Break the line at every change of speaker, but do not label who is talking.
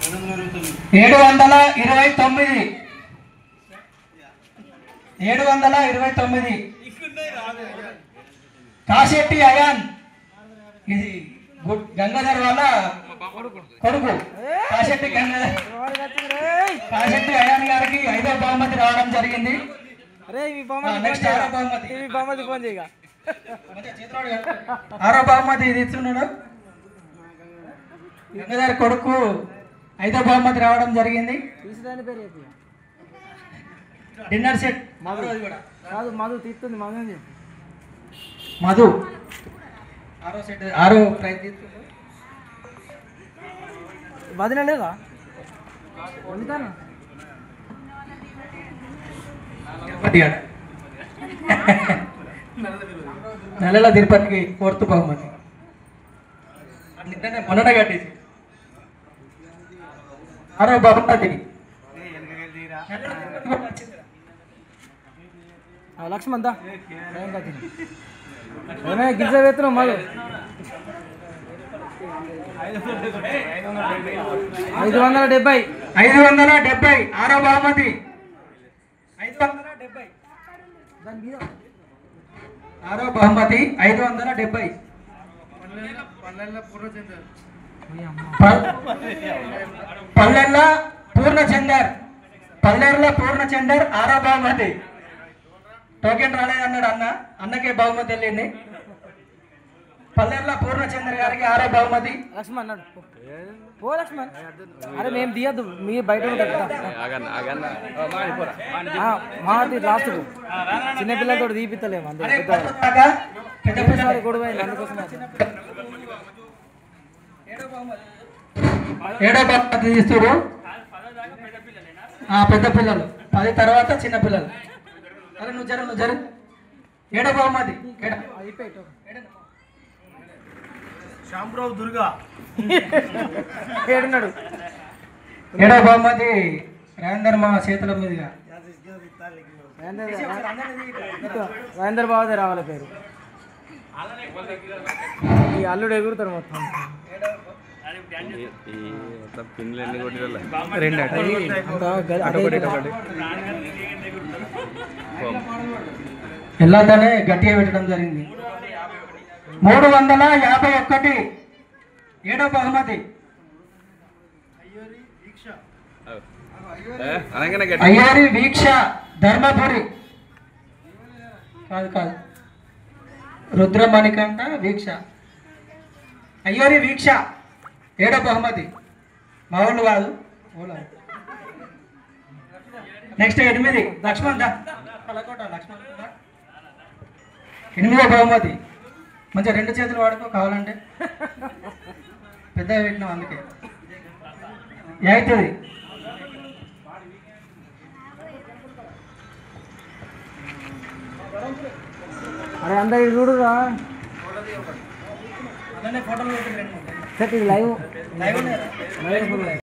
729 729 Kasetti ion ఇది గంగాధర్ వాళ్ళ కొడుకు కాశెట్టి అయాన్ గారికి 5వ బహుమతి రావడం జరిగింది. నెక్స్ట్ 6వ బహుమతి ఇది ఇస్తున్నాడు. గంగాధర్ కొడుకు 5వ బహుమతి రావడం జరిగింది. డిన్నర్ సెట్ మధు 6వ సెట్ 6వ ప్రైజ్ తీసుకుంటాడు.
వదిలేదా
నెలల తిరుపతికి 4వ బహుమతి మొన్ననే కట్టేసి 6వ బహుమతి
లక్ష్మణ్ గిజ్జ వేతనం మళ్ళీ 570
6వ బహుమతి 6వ బహుమతి 570 పల్లెల్ల పూర్ణచందర్ 6వ బహుమతి. టోకెన్ రాలేదన్నాడు అన్నకే బహుమతి వెళ్ళింది. పల్లెర్ల పూర్ణచంద్ర గారికి 6వ బహుమతి.
లక్ష్మణ్ అన్నాడు పో లక్ష్మణ్. అరే మేము తీయద్దు మీ బయట మాది లాస్ట్ చిన్నపిల్లలతో తీపిస్తలేము అందుకోసం.
7వ బహుమతి తీస్తుడు పెద్ద పిల్లలు 10 తర్వాత చిన్న పిల్లలు. అరే నువ్వు జరు 7వ బహుమతి
శ్యాంప్రావు దుర్గా
ఏడున్నాడు.
7వ బహుమతి రాజేందర్ మా చేతుల మీదుగా
రాజేందర్ బాబుదే రావాలి పేరు. ఈ అల్లుడు ఎగురుతాడు మొత్తం.
ఎల్లానే గట్టిగా పెట్టడం జరిగింది. 351 7వ బహుమతి అయ్యారి వీక్ష ధర్మపురి కాదు రుద్రమణికంఠ వీక్ష అయ్యారి వీక్ష 7వ బహుమతి మా వాళ్ళు కాదు. నెక్స్ట్ 8 లక్ష్మణ్ 8వ బహుమతి. మంచిగా 2 చేతులు వాడుకో కావాలంటే పెద్దగా పెట్టినాం అందుకే అవుతుంది.
అరే అందరు చూడురా
ఫోటోలు
లైవ్